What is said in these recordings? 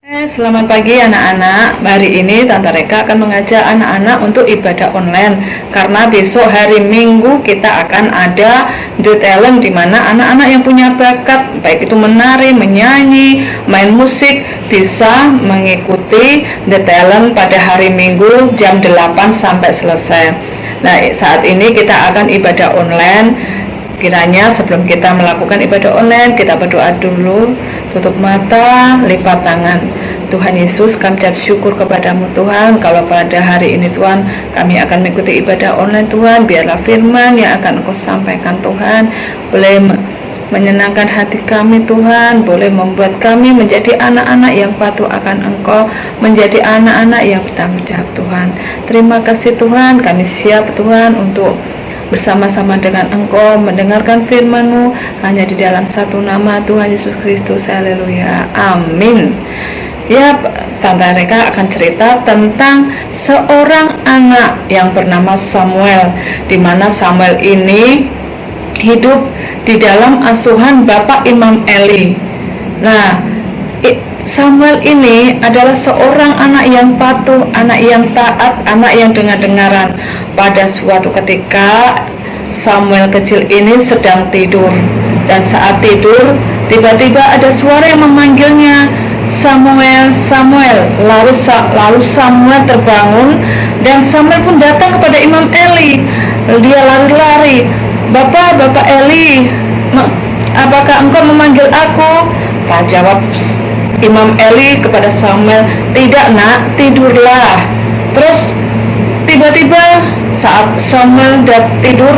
Selamat pagi anak-anak. Hari ini Tante Reka akan mengajak anak-anak untuk ibadah online karena besok hari Minggu kita akan ada The Talent, di mana anak-anak yang punya bakat baik itu menari, menyanyi, main musik bisa mengikuti The Talent pada hari Minggu jam 8 sampai selesai. Nah, saat ini kita akan ibadah online. Kiranya sebelum kita melakukan ibadah online, kita berdoa dulu, tutup mata, lipat tangan. Tuhan Yesus, kami ucap syukur kepadamu Tuhan, kalau pada hari ini Tuhan, kami akan mengikuti ibadah online Tuhan. Biarlah firman yang akan Engkau sampaikan Tuhan, boleh menyenangkan hati kami Tuhan, boleh membuat kami menjadi anak-anak yang patuh akan Engkau, menjadi anak-anak yang bertanggung jawab Tuhan. Terima kasih Tuhan, kami siap Tuhan untuk bersama-sama dengan Engkau mendengarkan firman-Mu hanya di dalam satu nama, Tuhan Yesus Kristus. Haleluya, amin. Ya, Tante Reka akan cerita tentang seorang anak yang bernama Samuel, di mana Samuel ini hidup di dalam asuhan Bapak Imam Eli. Nah, Samuel ini adalah seorang anak yang patuh, anak yang taat, anak yang dengar-dengaran. Pada suatu ketika Samuel kecil ini sedang tidur, dan saat tidur tiba-tiba ada suara yang memanggilnya, Samuel, Samuel. Lalu Samuel terbangun dan Samuel pun datang kepada Imam Eli. Dia lari-lari, Bapak Eli, apakah engkau memanggil aku? Tak jawab Imam Eli kepada Samuel, tidak nak, tidurlah. Terus tiba-tiba saat Samuel tidur,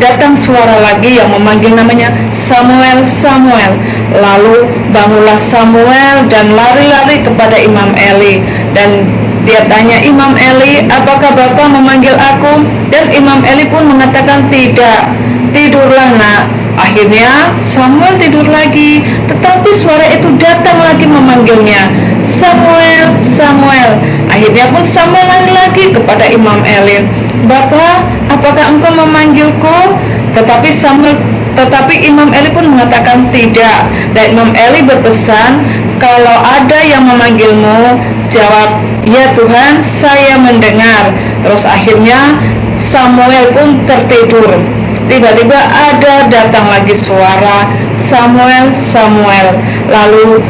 datang suara lagi yang memanggil namanya, Samuel, Samuel. Lalu bangunlah Samuel dan lari-lari kepada Imam Eli, dan dia tanya, Imam Eli, apakah Bapak memanggil aku? Dan Imam Eli pun mengatakan, tidak, tidurlah nak. Akhirnya Samuel tidur lagi, tetapi suara itu datang lagi memanggilnya, Samuel, Samuel. Akhirnya pun Samuel lagi kepada Imam Eli, Bapak, apakah engkau memanggilku? Tetapi Imam Eli pun mengatakan tidak. Dan Imam Eli berpesan, kalau ada yang memanggilmu, jawab, ya Tuhan, saya mendengar. Terus akhirnya Samuel pun tertidur. Tiba-tiba ada datang lagi suara, Samuel, Samuel. Lalu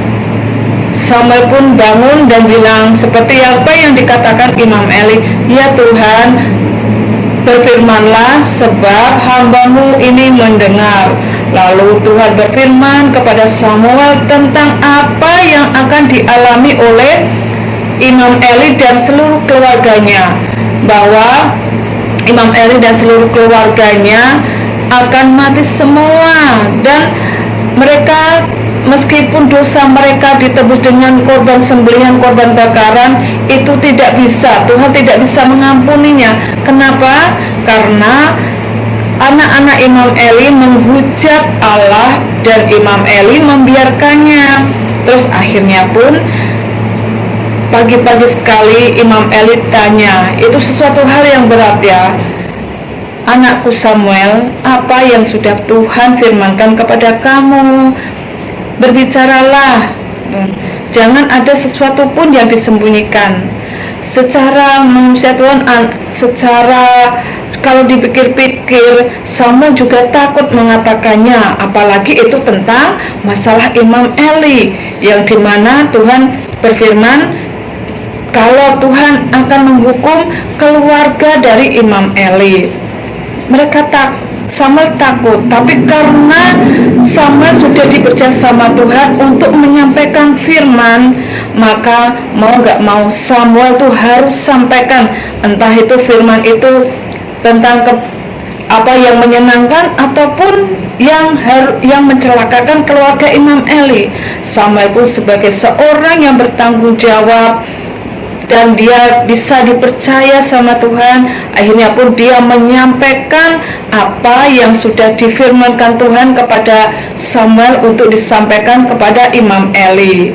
Samuel pun bangun dan bilang seperti apa yang dikatakan Imam Eli, ya Tuhan, berfirmanlah sebab hamba-Mu ini mendengar. Lalu Tuhan berfirman kepada Samuel tentang apa yang akan dialami oleh Imam Eli dan seluruh keluarganya, bahwa Imam Eli dan seluruh keluarganya akan mati semua, dan mereka, meskipun dosa mereka ditebus dengan korban sembelihan, korban bakaran, itu tidak bisa, Tuhan tidak bisa mengampuninya. Kenapa? Karena anak-anak Imam Eli menghujat Allah dan Imam Eli membiarkannya. Terus akhirnya pun pagi-pagi sekali Imam Eli tanya, itu sesuatu hal yang berat ya, anakku Samuel, apa yang sudah Tuhan firmankan kepada kamu? Berbicaralah, jangan ada sesuatu pun yang disembunyikan. Secara manusia Tuhan, kalau dipikir-pikir, Samuel juga takut mengatakannya, apalagi itu tentang masalah Imam Eli, yang dimana Tuhan berfirman kalau Tuhan akan menghukum keluarga dari Imam Eli. Samuel takut, tapi karena Samuel sudah dipercaya sama Tuhan untuk menyampaikan firman, maka mau gak mau Samuel tuh harus sampaikan, entah itu firman itu tentang apa yang menyenangkan ataupun yang mencelakakan keluarga Imam Eli. Samuel pun sebagai seorang yang bertanggung jawab dan dia bisa dipercaya sama Tuhan, akhirnya pun dia menyampaikan apa yang sudah difirmankan Tuhan kepada Samuel untuk disampaikan kepada Imam Eli.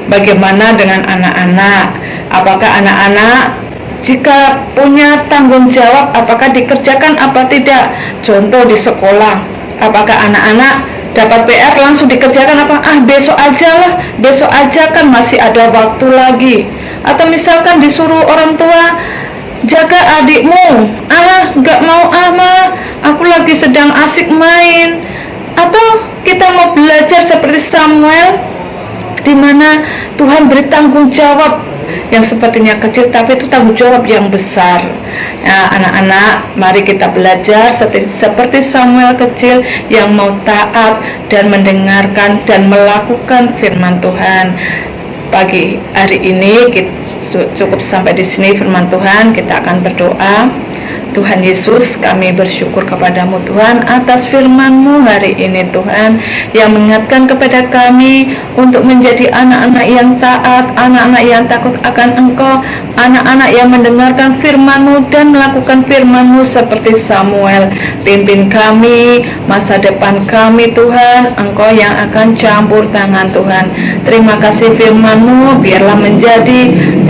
Bagaimana dengan anak-anak? Apakah anak-anak jika punya tanggung jawab, apakah dikerjakan apa tidak? Contoh di sekolah, apakah anak-anak dapat PR langsung dikerjakan apa? Besok aja lah, besok aja kan masih ada waktu lagi. Atau misalkan disuruh orang tua, jaga adikmu, nggak mau ma, aku lagi sedang asik main. Atau kita mau belajar seperti Samuel, di mana Tuhan beri tanggung jawab yang sepertinya kecil, tapi itu tanggung jawab yang besar. Ya, anak-anak, mari kita belajar seperti Samuel kecil yang mau taat dan mendengarkan dan melakukan firman Tuhan. Pagi hari ini cukup sampai di sini firman Tuhan. Kita akan berdoa. Tuhan Yesus, kami bersyukur kepadamu Tuhan atas firman-Mu hari ini Tuhan, yang mengingatkan kepada kami untuk menjadi anak-anak yang taat, anak-anak yang takut akan Engkau, anak-anak yang mendengarkan firman-Mu dan melakukan firman-Mu seperti Samuel. Pimpin kami, masa depan kami Tuhan, Engkau yang akan campur tangan Tuhan. Terima kasih firman-Mu, biarlah menjadi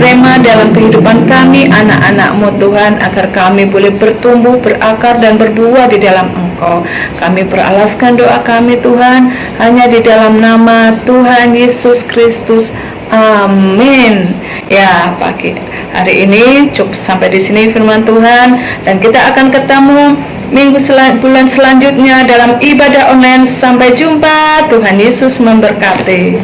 rema dalam kehidupan kami, anak-anak-Mu Tuhan, agar kami boleh bertumbuh, berakar dan berbuah di dalam Engkau. Kami beralaskan doa kami Tuhan hanya di dalam nama Tuhan Yesus Kristus. Amin. Ya, pagi hari ini cukup sampai di sini firman Tuhan, dan kita akan ketemu bulan selanjutnya dalam ibadah online. Sampai jumpa. Tuhan Yesus memberkati.